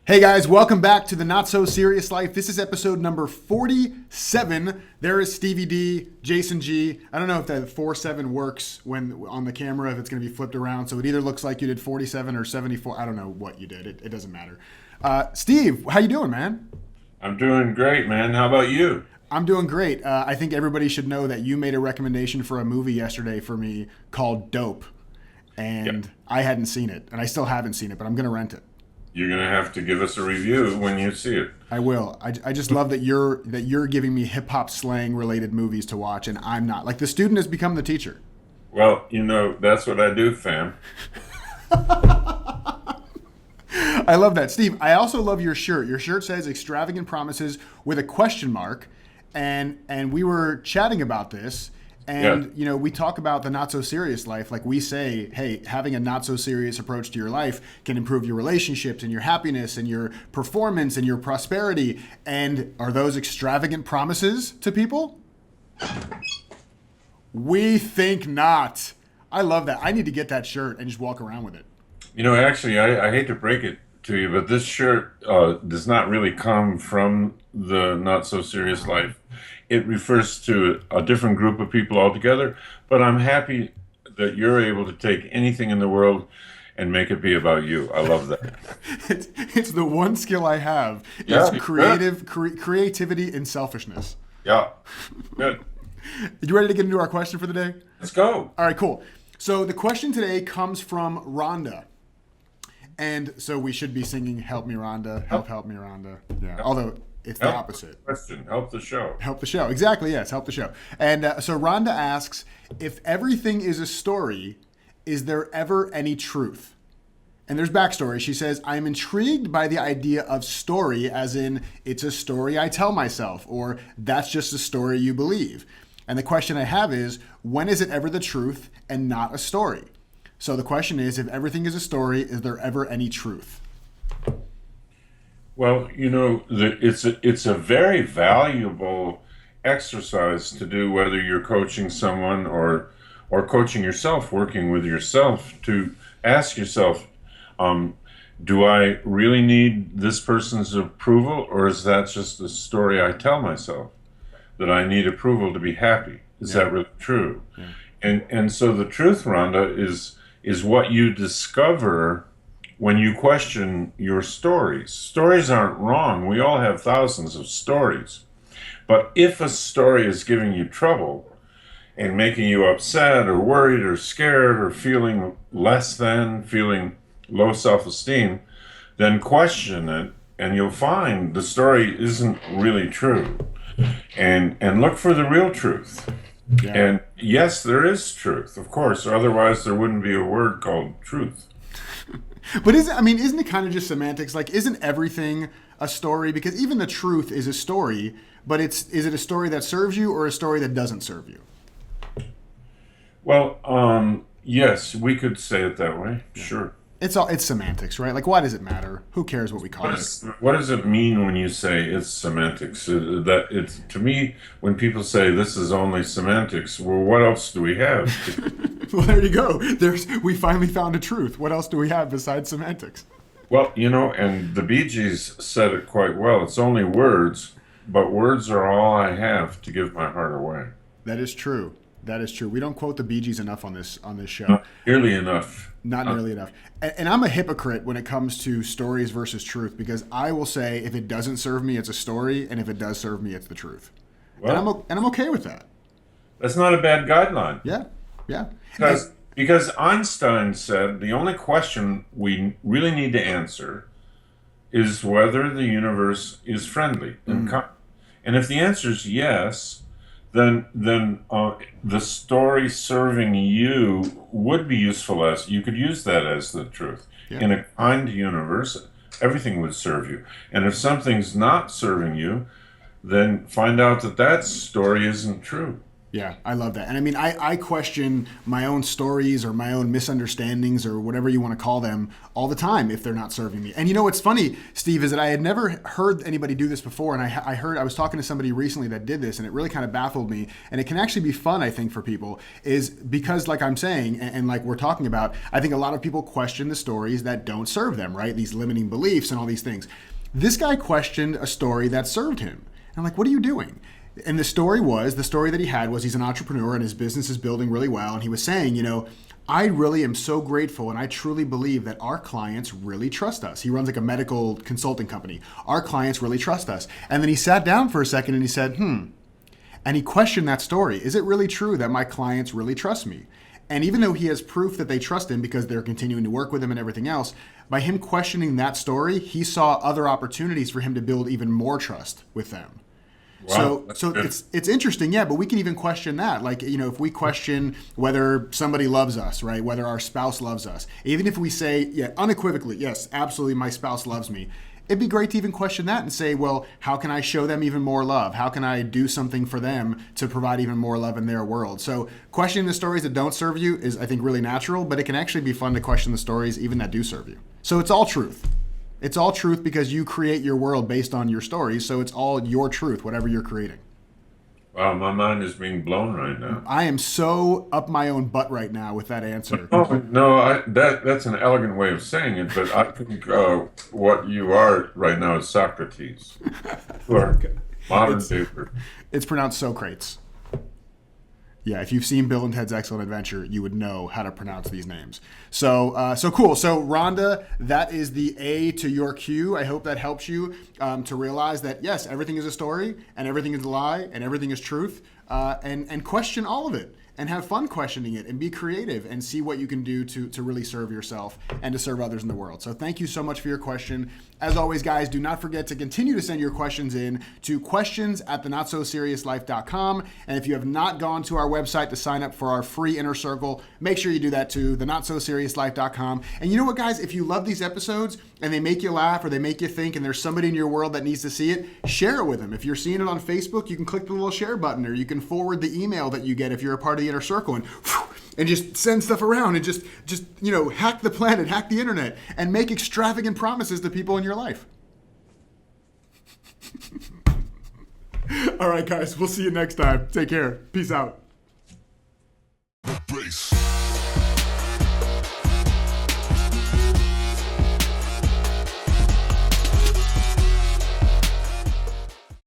Hey guys, welcome back to the Not So Serious Life. This is episode number 47. There is Stevie D, Jason G. I don't know if that 47 works when on the camera, if it's going to be flipped around. So it either looks like you did 47 or 74. I don't know what you did. It doesn't matter. Steve, how you doing, man? I'm doing great, man. How about you? I'm doing great. I think everybody should know that you made a recommendation for a movie yesterday for me called Dope. Yep. And I hadn't seen it, and I still haven't seen it, but I'm going to rent it. You're gonna have to give us a review when you see it. I will. I just love that you're giving me hip hop slang related movies to watch, and I'm not. Like the student has become the teacher. Well, that's what I do, fam. I love that, Steve. I also love your shirt. Your shirt says "extravagant promises" with a question mark, and we were chatting about this. And Yeah. we talk about the not so serious life. Like we say, hey, having a not so serious approach to your life can improve your relationships and your happiness and your performance and your prosperity. And are those extravagant promises to people? We think not. I love that. I need to get that shirt and just walk around with it. Actually, I hate to break it to you, but this shirt does not really come from the Not So Serious Life. It refers to a different group of people altogether, but I'm happy that you're able to take anything in the world and make it be about you. I love that. It's the one skill I have is Yeah, creativity and selfishness. yeah. Good. You ready to get into our question for the day? Let's go. All right, cool. So the question today comes from Rhonda. And so we should be singing "Help Me, Rhonda, help me, Rhonda." Yeah. Although it's the Help opposite. the question. Help the show. Help the show. Exactly. Yes. Help the show. And so Rhonda asks, if everything is a story, is there ever any truth? And there's backstory. She says, I'm intrigued by the idea of story, as in it's a story I tell myself, or that's just a story you believe. And the question I have is, when is it ever the truth and not a story? So the question is, if everything is a story, is there ever any truth? Well, it's a very valuable exercise to do, whether you're coaching someone or coaching yourself, working with yourself, to ask yourself, do I really need this person's approval, or is that just a story I tell myself that I need approval to be happy? Is that really true? Yeah. And so the truth, Rhonda, is what you discover when you question your stories. Stories aren't wrong. We all have thousands of stories. But if a story is giving you trouble and making you upset or worried or scared or feeling less than, feeling low self-esteem, then question it, and you'll find the story isn't really true. And look for the real truth. Yeah. And yes, there is truth, of course. Otherwise, there wouldn't be a word called truth. But isn't it kind of just semantics? Like, isn't everything a story? Because even the truth is a story, but is it a story that serves you or a story that doesn't serve you? Well, yes, we could say it that way. Sure. It's semantics, right? Like, why does it matter? Who cares what we call it? What does it mean when you say it's semantics? That it's, to me, when people say this is only semantics, well, what else do we have? Well, there you go. We finally found a truth. What else do we have besides semantics? Well, and the Bee Gees said it quite well. It's only words, but words are all I have to give my heart away. That is true. That is true. We don't quote the Bee Gees enough on this show. Not nearly enough. Not nearly enough. And I'm a hypocrite when it comes to stories versus truth, because I will say if it doesn't serve me, it's a story, and if it does serve me, it's the truth. Well, and I'm okay with that. that's not a bad guideline. Yeah, yeah. Because Einstein said the only question we really need to answer is whether the universe is friendly and kind. And if the answer is yes, then the story serving you would be useful, as you could use that as the truth. Yeah. In a kind universe, everything would serve you. And if something's not serving you, then find out that story isn't true. Yeah, I love that. And I mean, I question my own stories or my own misunderstandings or whatever you want to call them all the time if they're not serving me. And you know what's funny, Steve, is that I had never heard anybody do this before. And I was talking to somebody recently that did this, and it really kind of baffled me. And it can actually be fun, I think, for people, is because, like I'm saying, and like we're talking about, I think a lot of people question the stories that don't serve them, right? These limiting beliefs and all these things. This guy questioned a story that served him. And I'm like, what are you doing? And the story that he had was he's an entrepreneur and his business is building really well. And he was saying, I really am so grateful and I truly believe that our clients really trust us. He runs like a medical consulting company. Our clients really trust us. And then he sat down for a second and he said, and he questioned that story. Is it really true that my clients really trust me? And even though he has proof that they trust him because they're continuing to work with him and everything else, by him questioning that story, he saw other opportunities for him to build even more trust with them. Wow, So it's interesting, yeah, but we can even question that. Like, if we question whether somebody loves us, right, whether our spouse loves us, even if we say, yeah, unequivocally, yes, absolutely, my spouse loves me, it'd be great to even question that and say, well, how can I show them even more love? How can I do something for them to provide even more love in their world? So questioning the stories that don't serve you is, I think, really natural, but it can actually be fun to question the stories even that do serve you. So it's all truth. It's all truth because you create your world based on your stories. So it's all your truth, whatever you're creating. Wow, my mind is being blown right now. I am so up my own butt right now with that answer. Oh, no, that's an elegant way of saying it, but I think what you are right now is Socrates. You are modern day. It's pronounced Socrates. Yeah, if you've seen Bill and Ted's Excellent Adventure, you would know how to pronounce these names. So cool. So Rhonda, that is the A to your Q. I hope that helps you to realize that, yes, everything is a story and everything is a lie and everything is truth, and question all of it and have fun questioning it and be creative and see what you can do to really serve yourself and to serve others in the world. So thank you so much for your question. As always, guys, do not forget to continue to send your questions in to questions@thenotsoseriouslife.com. And if you have not gone to our website to sign up for our free inner circle, make sure you do that too, thenotsoseriouslife.com. And you know what, guys? If you love these episodes and they make you laugh or they make you think and there's somebody in your world that needs to see it, share it with them. If you're seeing it on Facebook, you can click the little share button, or you can forward the email that you get if you're a part of the inner circle, and just send stuff around and just hack the planet, hack the internet, and make extravagant promises to people in your life. All right, guys, we'll see you next time. Take care. Peace out.